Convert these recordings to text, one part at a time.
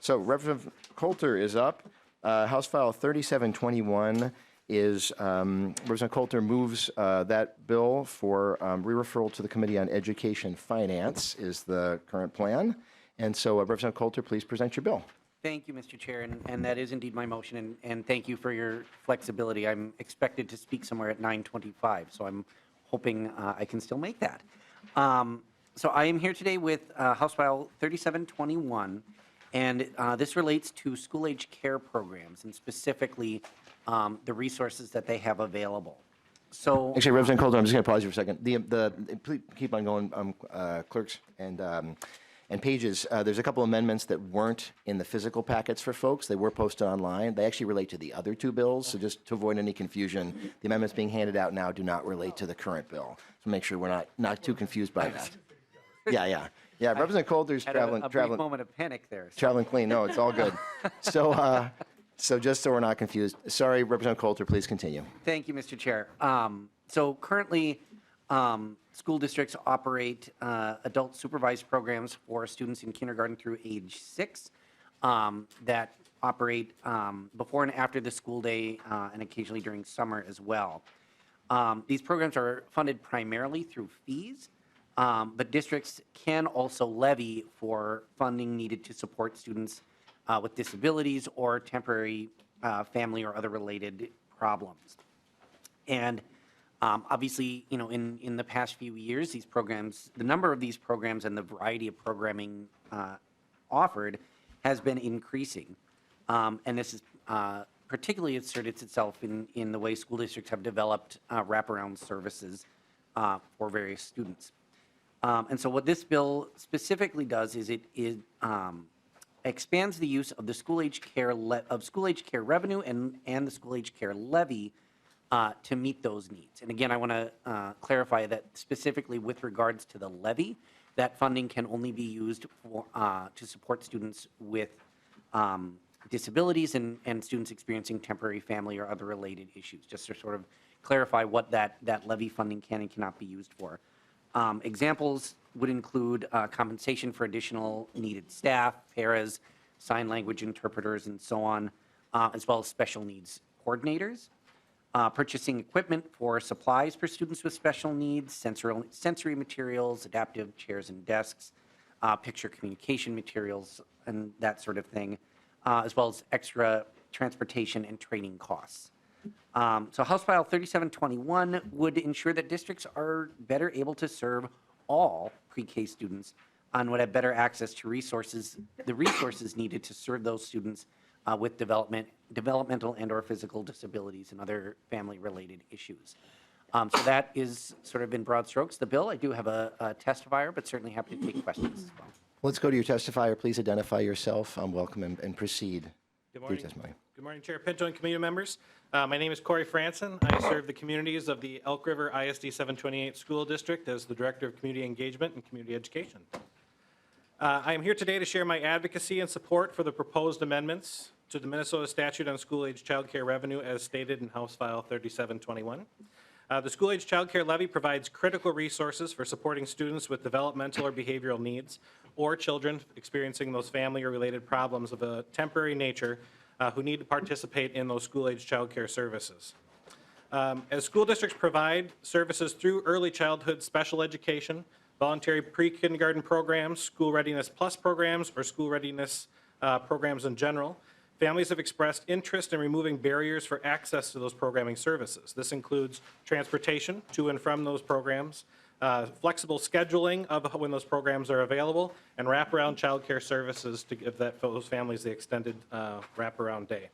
So Representative Coulter is up. House File 3721 is Representative Coulter moves that bill for re-referral to the Committee on Education Finance is the current plan. And so Representative Coulter, please present your bill. Thank you, Mr. Chair, and that is indeed my motion, and thank you for your flexibility. I'm expected to speak somewhere at 9:25, so I'm hoping I can still make that. So I am here today with House File 3721, and this relates to school-age care programs, and specifically the resources that they have available. So Actually, Representative Coulter, I'm just going to pause you for a second. Please keep on going, clerks and pages. There's a couple amendments that weren't in the physical packets for folks. They were posted online. They actually relate to the other two bills. So just to avoid any confusion, the amendments being handed out now do not relate to the current bill. So make sure we're not too confused by that. Yeah. Representative Coulter's traveling. A brief moment of panic there. So. Traveling clean. No, it's all good. So just so we're not confused. Sorry, Representative Coulter, please continue. Thank you, Mr. Chair. So currently, school districts operate adult supervised programs for students in kindergarten through age 6 that operate before and after the school day and occasionally during summer as well. These programs are funded primarily through fees, but districts can also levy for funding needed to support students with disabilities or temporary family or other related problems. And obviously, in the past few years, these programs, the number of these programs and the variety of programming offered has been increasing. And this is particularly asserted itself in the way school districts have developed wraparound services for various students. And so what this bill specifically does is it expands the use of the school-age care revenue and the school-age care levy to meet those needs. And again, I want to clarify that specifically with regards to the levy, that funding can only be used for, to support students with disabilities and students experiencing temporary family or other related issues, just to sort of clarify what that levy funding can and cannot be used for. Examples would include compensation for additional needed staff, paras, sign language interpreters, and so on, as well as special needs coordinators. Purchasing equipment for supplies for students with special needs, sensory materials, adaptive chairs and desks, picture communication materials, and that sort of thing, as well as extra transportation and training costs. So House File 3721 would ensure that districts are better able to serve all pre-K students and would have better access to the resources needed to serve those students with developmental and or physical disabilities and other family-related issues. So that is sort of in broad strokes the bill. I do have a testifier, but certainly happy to take questions as well. Let's go to your testifier. Please identify yourself. Welcome and proceed. Good morning. Your testimony. Good morning, Chair Pinto and committee members. My name is Corey Franson. I serve the communities of the Elk River ISD 728 School District as the Director of Community Engagement and Community Education. I am here today to share my advocacy and support for the proposed amendments to the Minnesota Statute on School-Age Child Care Revenue as stated in House File 3721. The School-Age Child Care Levy provides critical resources for supporting students with developmental or behavioral needs or children experiencing those family or related problems of a temporary nature who need to participate in those school-age child care services. As school districts provide services through early childhood special education, voluntary pre-kindergarten programs, school readiness plus programs, or school readiness programs in general, families have expressed interest in removing barriers for access to those programming services. This includes transportation to and from those programs, flexible scheduling of when those programs are available, and wraparound child care services to give those families the extended wraparound day.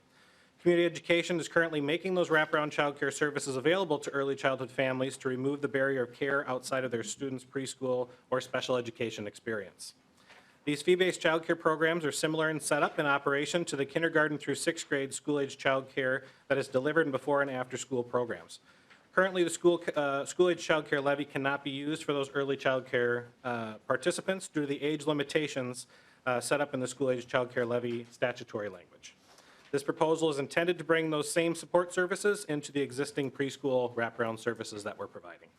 Community Education is currently making those wraparound child care services available to early childhood families to remove the barrier of care outside of their students' preschool or special education experience. These fee-based child care programs are similar in setup and operation to the kindergarten through 6th grade school-age child care that is delivered in before and after school programs. Currently, the school-age child care levy cannot be used for those early child care participants due to the age limitations set up in the school-age child care levy statutory language. This proposal is intended to bring those same support services into the existing preschool wraparound services that we're providing.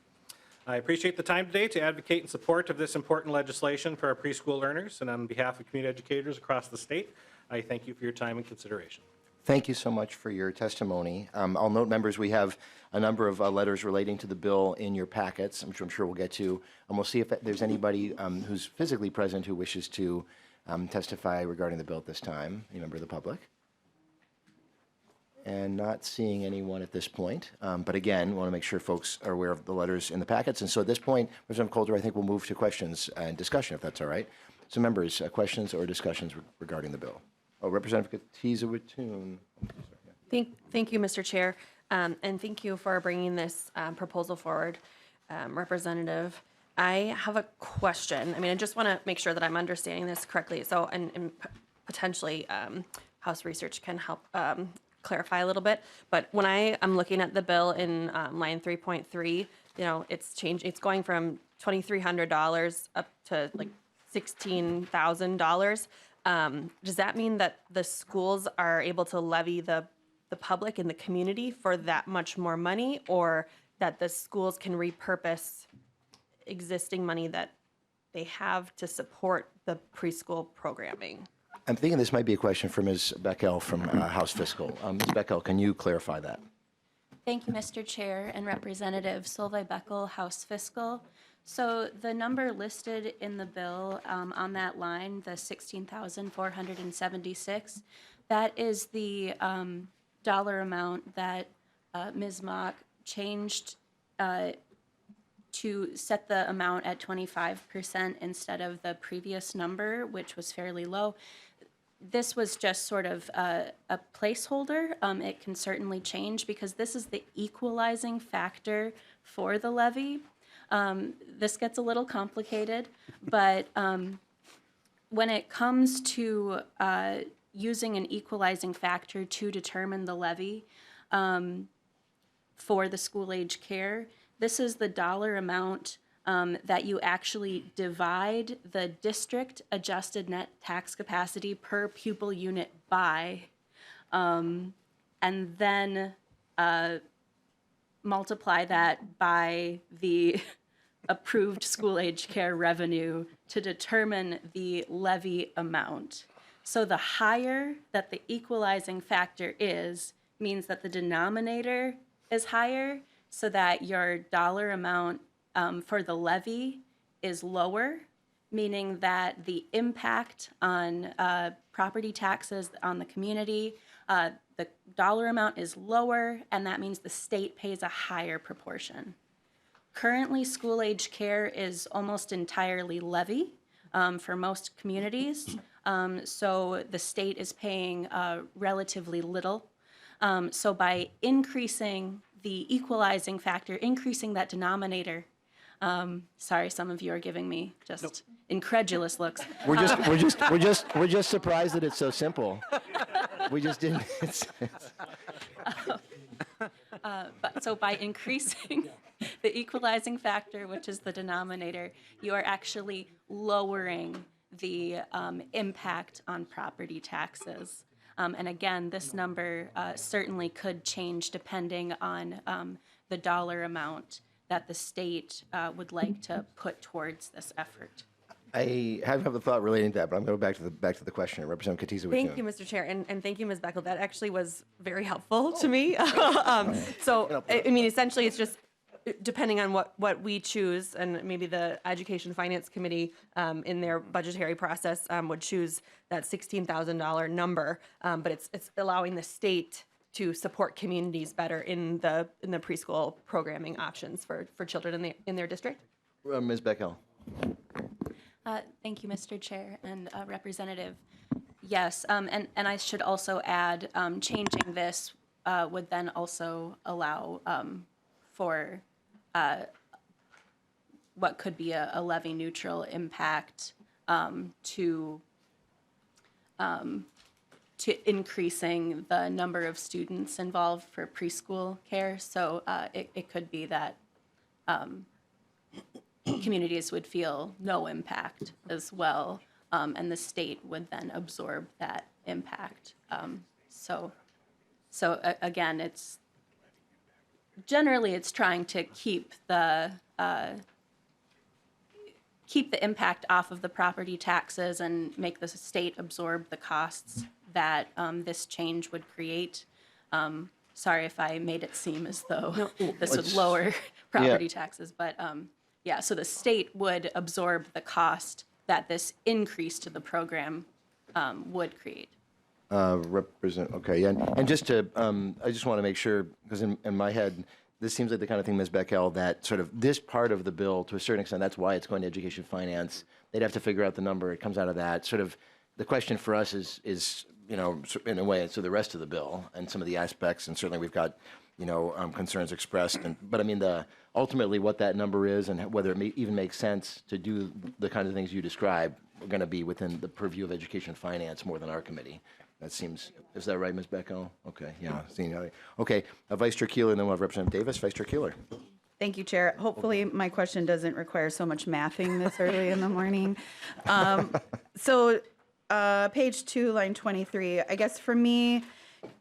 I appreciate the time today to advocate in support of this important legislation for our preschool learners, and on behalf of community educators across the state, I thank you for your time and consideration. Thank you so much for your testimony. I'll note, members, we have a number of letters relating to the bill in your packets, which I'm sure we'll get to, and we'll see if there's anybody who's physically present who wishes to testify regarding the bill at this time. Any member of the public? And not seeing anyone at this point. But again, want to make sure folks are aware of the letters in the packets. And so at this point, Representative Coulter, I think we'll move to questions and discussion, if that's all right. So members, questions or discussions regarding the bill? Oh, Representative Katiza-Wittun. Thank you, Mr. Chair, and thank you for bringing this proposal forward, Representative. I have a question. I mean, I just want to make sure that I'm understanding this correctly. So, and potentially, House Research can help clarify a little bit. But when I'm looking at the bill in line 3.3, you know, it's changed. It's going from $2,300 up to like $16,000. Does that mean that the schools are able to levy the public and the community for that much more money, or that the schools can repurpose existing money that they have to support the preschool programming? I'm thinking this might be a question for Ms. Beckel from House Fiscal. Ms. Beckel, can you clarify that? Thank you, Mr. Chair and Representative Solveig Beckel, House Fiscal. So the number listed in the bill on that line, the $16,476, that is the dollar amount that Ms. Mock changed to set the amount at 25% instead of the previous number, which was fairly low. This was just sort of a placeholder. It can certainly change because this is the equalizing factor for the levy. This gets a little complicated, but when it comes to using an equalizing factor to determine the levy for the school-age care, this is the dollar amount that you actually divide the district adjusted net tax capacity per pupil unit by, and then multiply that by the approved school-age care revenue to determine the levy amount. So the higher that the equalizing factor is, means that the denominator is higher, so that your dollar amount for the levy is lower, meaning that the impact on property taxes on the community, the dollar amount is lower, and that means the state pays a higher proportion. Currently, school-age care is almost entirely levy for most communities, so the state is paying relatively little. So by increasing the equalizing factor, increasing that denominator, sorry, some of you are giving me just incredulous looks. We're just surprised that it's so simple. We just didn't. So by increasing the equalizing factor, which is the denominator, you are actually lowering the impact on property taxes. And again, this number certainly could change depending on the dollar amount that the state would like to put towards this effort. I have a thought relating to that, but I'm going to go back to the question. Representative Katiza-Wittun. Thank you, Mr. Chair, and thank you, Ms. Beckel. That actually was very helpful to me. So, I mean, essentially, it's just depending on what we choose, and maybe the Education Finance Committee in their budgetary process would choose that $16,000 number, but it's allowing the state to support communities better in the preschool programming options for children in their district. Ms. Beckel. Thank you, Mr. Chair and Representative. Yes, and I should also add, changing this would then also allow for what could be a levy neutral impact to increasing the number of students involved for preschool care. So it could be that communities would feel no impact as well, and the state would then absorb that impact. So again, generally it's trying to keep the impact off of the property taxes and make the state absorb the costs that this change would create. Sorry if I made it seem as though this would lower property taxes, but yeah, so the state would absorb the cost that this increase to the program would create. Okay, and just to, I just want to make sure, because in my head, this seems like the kind of thing, Ms. Beckel, that sort of this part of the bill, to a certain extent, that's why it's going to education finance. They'd have to figure out the number. It comes out of that. Sort of the question for us is you know, in a way, so the rest of the bill and some of the aspects, and certainly we've got, you know, concerns expressed. But I mean, ultimately what that number is and whether it even makes sense to do the kind of things you describe are going to be within the purview of education finance more than our committee. That seems, is that right, Ms. Beckel? Okay, yeah. Okay, Vice Chair Keeler, and then we'll have Representative Davis. Vice Chair Keeler. Thank you, Chair. Hopefully, my question doesn't require so much mathing this early in the morning. Page 2, line 23, I guess for me,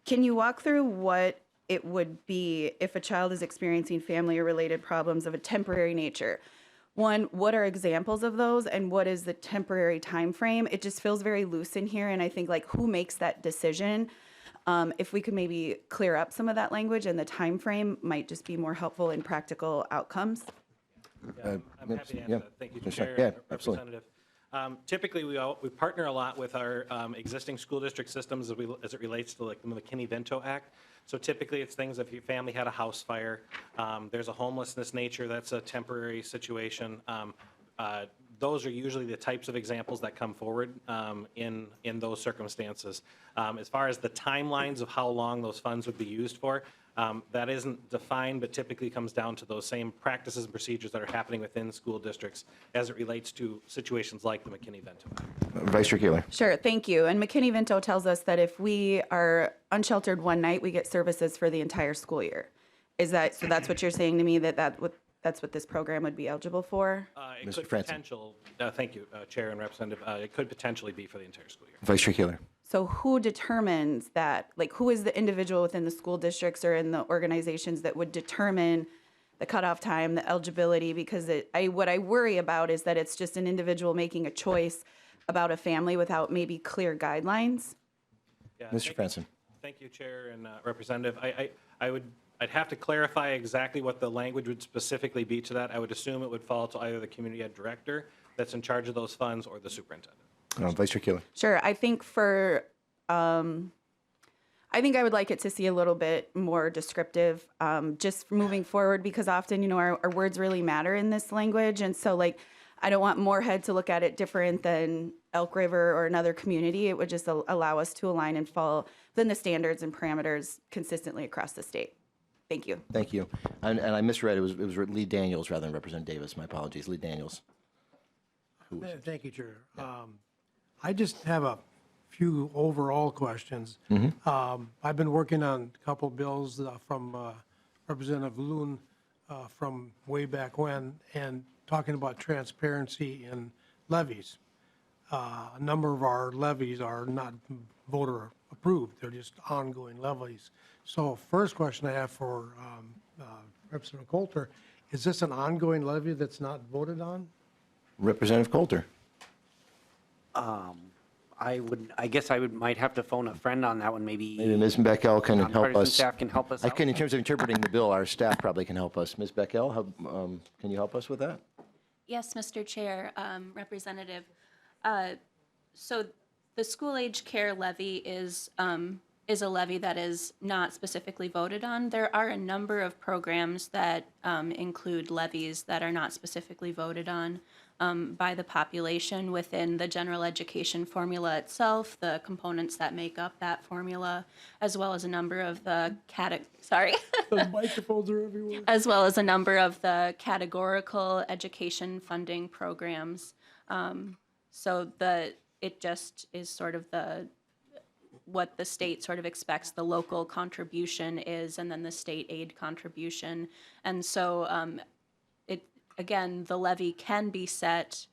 can you walk through what it would be if a child is experiencing family or related problems of a temporary nature? One, what are examples of those, and what is the temporary time frame? It just feels very loose in here, and I think, like, who makes that decision? If we could maybe clear up some of that language, and the time frame might just be more helpful in practical outcomes. Yeah, I'm happy to answer that. Thank you, Commissioner. Chair Yeah, and absolutely. Representative. Typically, we partner a lot with our existing school district systems as it relates to like the McKinney-Vento Act. So typically, it's things if your family had a house fire, there's a homelessness nature, that's a temporary situation. Those are usually the types of examples that come forward in those circumstances. As far as the timelines of how long those funds would be used for, that isn't defined, but typically comes down to those same practices and procedures that are happening within school districts as it relates to situations like the McKinney-Vento. Vice Chair Keeler. Sure, thank you. And McKinney-Vento tells us that if we are unsheltered one night, we get services for the entire school year. Is that, so that's what you're saying to me, that's what this program would be eligible for? It Mr. could Franson. thank you, Chair and Representative. It could potentially be for the entire school year. Vice Chair Keeler. So who determines that? Like, who is the individual within the school districts or in the organizations that would determine the cutoff time, the eligibility? Because what I worry about is that it's just an individual making a choice about a family without maybe clear guidelines. Yeah, Mr. Franson. Thank you, Chair and Representative. I'd have to clarify exactly what the language would specifically be to that. I would assume it would fall to either the community ed director that's in charge of those funds or the superintendent. Vice Chair Keeler. Sure, I think I think I would like it to see a little bit more descriptive, just moving forward, because often, you know, our words really matter in this language. And so, like, I don't want Moorhead to look at it different than Elk River or another community. It would just allow us to align and fall within the standards and parameters consistently across the state. Thank you. Thank you. And I misread, it was Lee Daniels rather than Representative Davis. My apologies. Lee Daniels. Thank you, Chair. I just have a few overall questions. I've been working on a couple bills from Representative Loon from way back when, and talking about transparency in levies. A number of our levies are not voter approved. They're just ongoing levies. So first question I have for Representative Coulter, is this an ongoing levy that's not voted on? Representative Coulter. I guess I might have to phone a friend on that one, maybe. Maybe Ms. Beckel can help Nonpartisan us. staff can help us I out. can, in terms of interpreting the bill, our staff probably can help us. Ms. Beckel, can you help us with that? Yes, Mr. Chair, Representative. So the school age care levy is a levy that is not specifically voted on. There are a number of programs that include levies that are not specifically voted on by the population within the general education formula itself, the components that make up that formula, as well as a number of the The microphones are everywhere. as well as a number of the categorical education funding programs. So it just is sort of what the state sort of expects the local contribution is, and then the state aid contribution. And so again, the levy can be set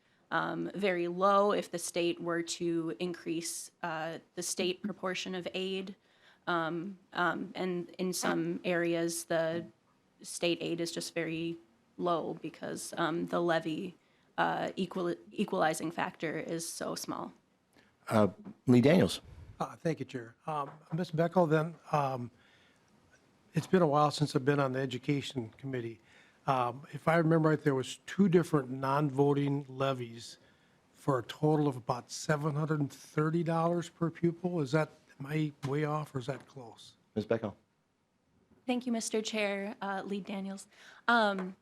very low if the state were to increase the state proportion of aid. And in some areas, the state aid is just very low because the levy equalizing factor is so small. Lee Daniels. Thank you, Chair. Ms. Beckel, then, it's been a while since I've been on the Education Committee. If I remember right, there was 2 different non-voting levies for a total of about $730 per pupil. Am I way off, or is that close? Ms. Beckel. Thank you, Mr. Chair, Lead Daniels. I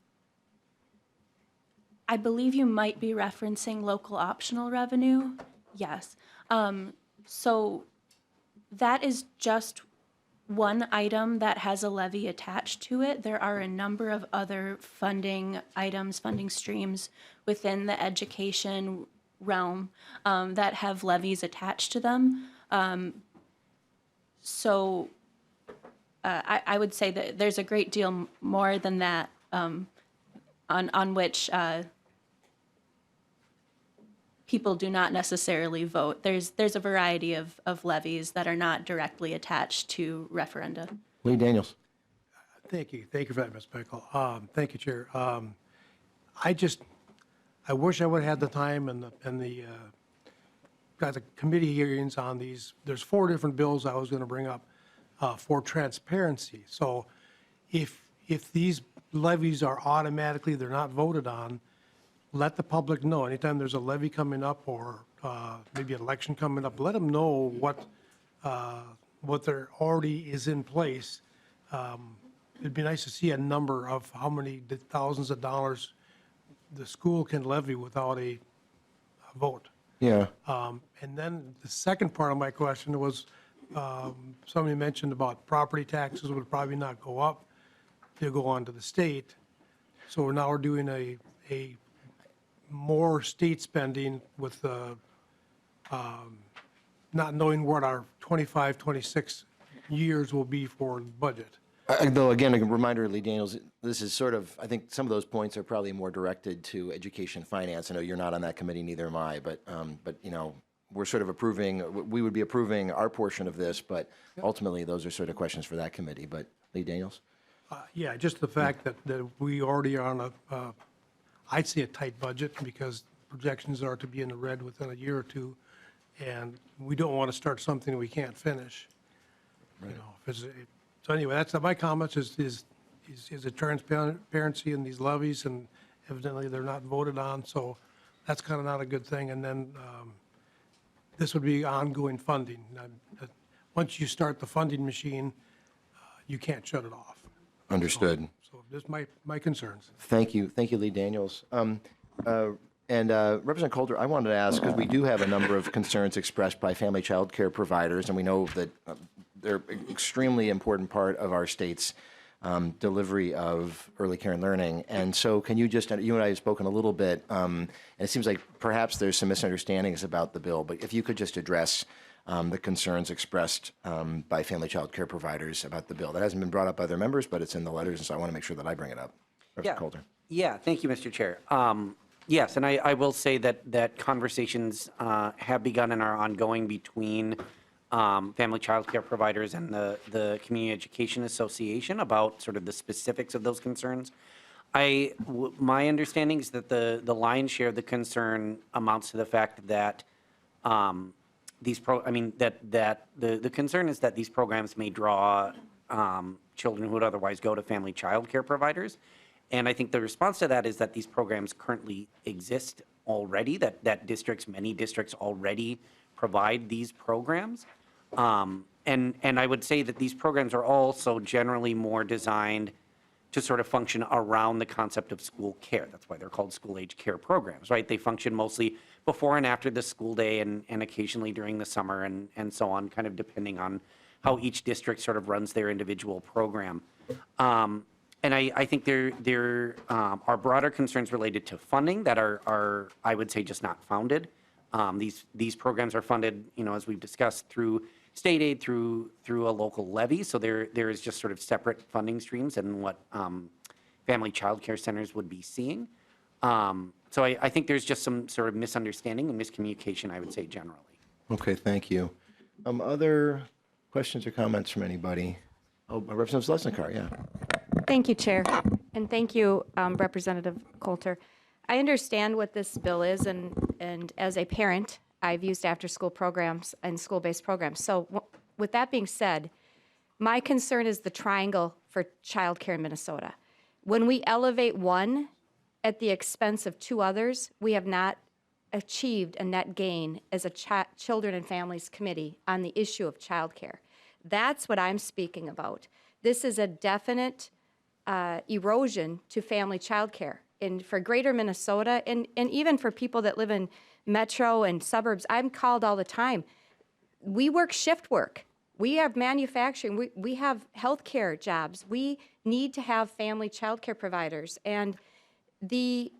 believe you might be referencing local optional revenue. Yes. So that is just one item that has a levy attached to it. There are a number of other funding items, funding streams within the education realm that have levies attached to them. So I would say that there's a great deal more than that on which people do not necessarily vote. There's a variety of levies that are not directly attached to referenda. Lee Daniels. Thank you. Thank you for that, Ms. Beckel. Thank you, Chair. I wish I would have had the time and the got the committee hearings on these. There's 4 different bills I was going to bring up for transparency. So if these levies are automatically, they're not voted on, let the public know. Anytime there's a levy coming up or maybe an election coming up, let them know what there already is in place. It'd be nice to see a number of how many thousands of dollars the school can levy without a vote. Yeah. And then the second part of my question was, somebody mentioned about property taxes would probably not go up. They'll go on to the state. So now we're doing a more state spending with not knowing what our 25, 26 years will be for the budget. Though, again, a reminder, Lee Daniels, this is sort of, I think some of those points are probably more directed to education finance. I know you're not on that committee, neither am I, but you know, we're sort of approving, we would be approving our portion of this, but ultimately those are sort of questions for that committee. But Lee Daniels? Yeah, just the fact that we already are on I'd say a tight budget because projections are to be in the red within a year or two, and we don't want to start something we can't finish. Right. You know, so anyway, that's my comments is a transparency in these levies, and evidently they're not voted on, so that's kind of not a good thing. And then this would be ongoing funding. Once you start the funding machine, you can't shut it off. Understood. So just my concerns. Thank you, Lee Daniels. Representative Coulter, I wanted to ask, because we do have a number of concerns expressed by family child care providers, and we know that they're an extremely important part of our state's delivery of early care and learning. And so can you just, you and I have spoken a little bit, and it seems like perhaps there's some misunderstandings about the bill, but if you could just address the concerns expressed by family child care providers about the bill. That hasn't been brought up by other members, but it's in the letters, and so I want to make sure that I bring it up. Representative Coulter. Yeah, thank you, Mr. Chair. Yes, and I will say that conversations have begun and are ongoing between family child care providers and the Community Education Association about sort of the specifics of those concerns. My understanding is that the lion's share of the concern amounts to the fact that the concern is that these programs may draw children who would otherwise go to family child care providers. And I think the response to that is that these programs currently exist already, that many districts already provide these programs. And I would say that these programs are also generally more designed to sort of function around the concept of school care. That's why they're called school-age care programs, right? They function mostly before and after the school day and occasionally during the summer and so on, kind of depending on how each district sort of runs their individual program. And I think there are broader concerns related to funding that are I would say, just not founded. These programs are funded, as we've discussed, through state aid, through a local levy. So there is just sort of separate funding streams than what family child care centers would be seeing. So I think there's just some sort of misunderstanding and miscommunication, I would say, generally. Okay, thank you. Other questions or comments from anybody? Oh, Representative Zlesnikar, yeah. Thank you, Chair, and thank you, Representative Coulter. I understand what this bill is, and as a parent, I've used after-school programs and school-based programs. So with that being said, my concern is the triangle for childcare in Minnesota. When we elevate one at the expense of two others, we have not achieved a net gain as a Children and Families Committee on the issue of childcare. That's what I'm speaking about. This is a definite erosion to family childcare. And for greater Minnesota, and even for people that live in metro and suburbs, I'm called all the time. We work shift work. We have manufacturing. We have healthcare jobs. We need to have family childcare providers. And the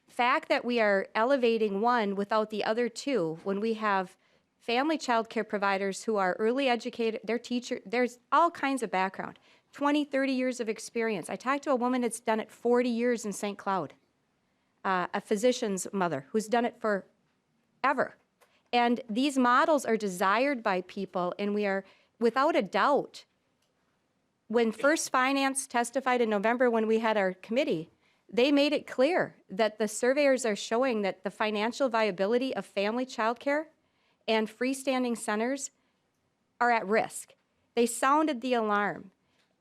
fact that we are elevating one without the other two, when we have family childcare providers who are early educated, they're teachers, there's all kinds of background, 20, 30 years of experience. I talked to a woman that's done it 40 years in St. Cloud, a physician's mother who's done it forever. And these models are desired by people, and we are, without a doubt, when First Finance testified in November when we had our committee, they made it clear that the surveyors are showing that the financial viability of family childcare and freestanding centers are at risk. They sounded the alarm.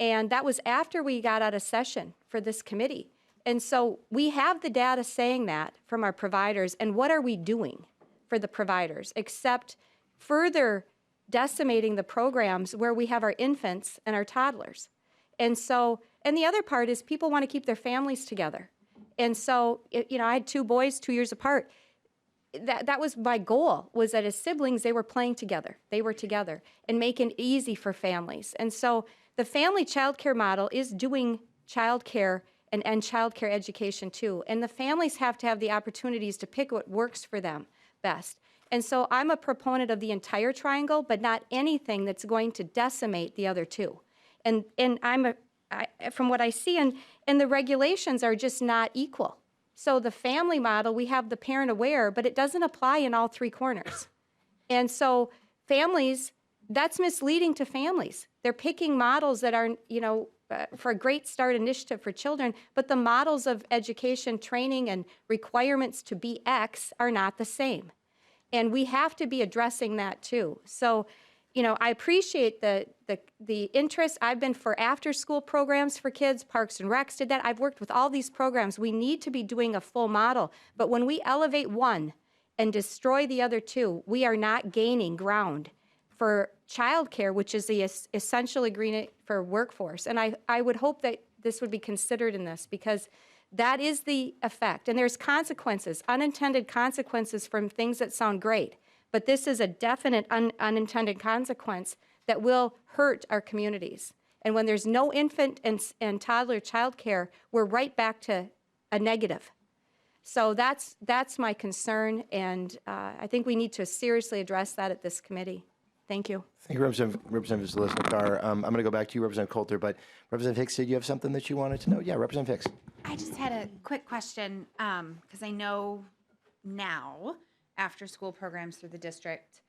And that was after we got out of session for this committee. And so we have the data saying that from our providers. And what are we doing for the providers except further decimating the programs where we have our infants and our toddlers? And so, and the other part is people want to keep their families together. And so, I had two boys 2 years apart. That was my goal, was that as siblings, they were playing together. They were together and making it easy for families. And so the family child care model is doing child care and child care education too. And the families have to have the opportunities to pick what works for them best. And so I'm a proponent of the entire triangle, but not anything that's going to decimate the other two. And from what I see, and the regulations are just not equal. So the family model, we have the parent aware, but it doesn't apply in all three corners. And so families, that's misleading to families. They're picking models that are, for a Great Start initiative for children, but the models of education, training, and requirements to be X are not the same. And we have to be addressing that too. So, I appreciate the interest. I've been for after-school programs for kids. Parks and Recs did that. I've worked with all these programs. We need to be doing a full model. But when we elevate one and destroy the other two, we are not gaining ground for childcare, which is the essential ingredient for workforce. And I would hope that this would be considered in this, because that is the effect. And there's consequences, unintended consequences from things that sound great. But this is a definite unintended consequence that will hurt our communities. And when there's no infant and toddler child care, we're right back to a negative. So that's my concern, and I think we need to seriously address that at this committee. Thank you. Thank you, Representative Zalesnikar. I'm going to go back to you, Representative Coulter, but Representative Hicks, did you have something that you wanted to know? Yeah, Representative Hicks. I just had a quick question, because I know now, after school programs through the district,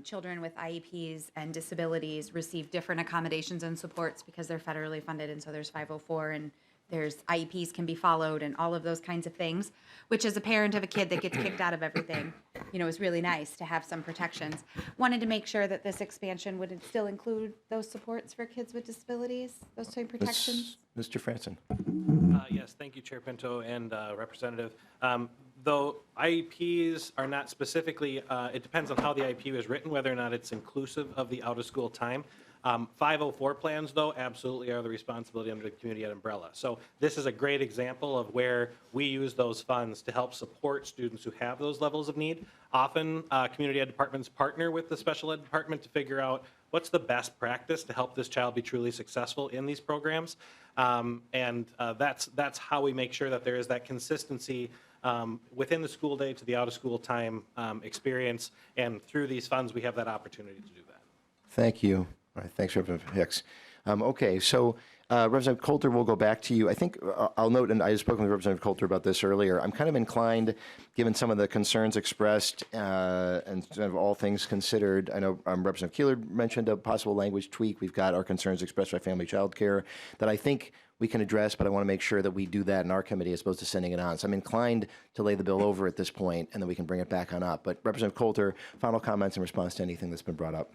children with IEPs and disabilities receive different accommodations and supports because they're federally funded, and so there's 504, and there's IEPs can be followed and all of those kinds of things, which as a parent of a kid that gets kicked out of everything, is really nice to have some protections. Wanted to make sure that this expansion would still include those supports for kids with disabilities, those same protections? Mr. Franson. Yes, thank you, Chair Pinto and Representative. Though IEPs are not specifically, it depends on how the IEP is written, whether or not it's inclusive of the out-of-school time. 504 plans, though, absolutely are the responsibility under the community ed umbrella. So this is a great example of where we use those funds to help support students who have those levels of need. Often, community ed departments partner with the special ed department to figure out what's the best practice to help this child be truly successful in these programs. That's how we make sure that there is that consistency within the school day to the out-of-school time experience. And through these funds, we have that opportunity to do that. Thank you. All right, thanks, Representative Hicks. Okay, so Representative Coulter, we'll go back to you. I think I'll note, and I had spoken with Representative Coulter about this earlier, I'm kind of inclined, given some of the concerns expressed and sort of all things considered, I know Representative Keeler mentioned a possible language tweak. We've got our concerns expressed by family child care that I think we can address, but I want to make sure that we do that in our committee as opposed to sending it on. So I'm inclined to lay the bill over at this point, and then we can bring it back on up. But Representative Coulter, final comments in response to anything that's been brought up.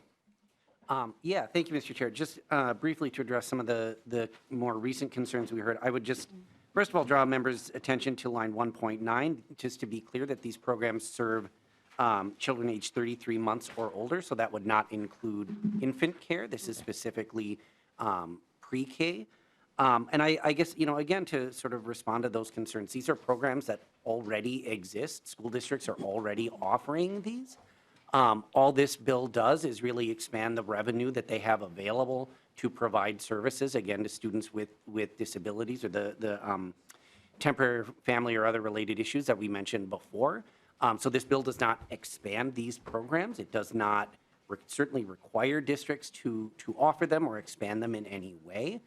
Yeah, thank you, Mr. Chair. Just briefly to address some of the more recent concerns we heard, I would just, first of all, draw members' attention to line 1.9, just to be clear that these programs serve children aged 33 months or older, so that would not include infant care. This is specifically pre-K. And I guess, again, to sort of respond to those concerns, these are programs that already exist. School districts are already offering these. All this bill does is really expand the revenue that they have available to provide services, again, to students with disabilities or the temporary family or other related issues that we mentioned before. So this bill does not expand these programs. It does not certainly require districts to offer them or expand them in any way.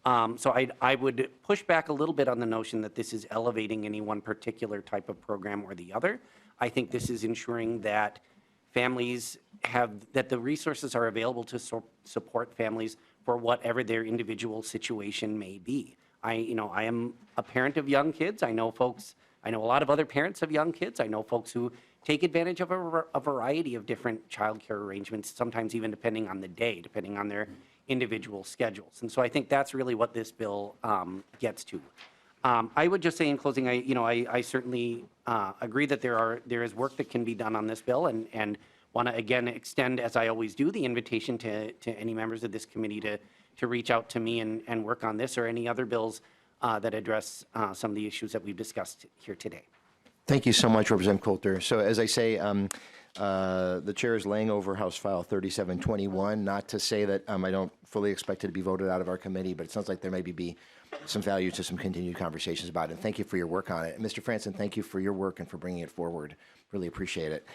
So I would push back a little bit on the notion that this is elevating any one particular type of program or the other. I think this is ensuring that families that the resources are available to support families for whatever their individual situation may be. I am a parent of young kids. I know a lot of other parents of young kids. I know folks who take advantage of a variety of different childcare arrangements, sometimes even depending on the day, depending on their individual schedules. And so I think that's really what this bill gets to. I would just say in closing, I certainly agree that there is work that can be done on this bill, and want to again extend, as I always do, the invitation to any members of this committee to reach out to me and work on this or any other bills that address some of the issues that we've discussed here today. Thank you so much, Representative Coulter. So as I say, the chair is laying over House File 3721, not to say that I don't fully expect it to be voted out of our committee, but it sounds like there may be some value to some continued conversations about it. And thank you for your work on it. And Mr. Franson, thank you for your work and for bringing it forward. Really appreciate it.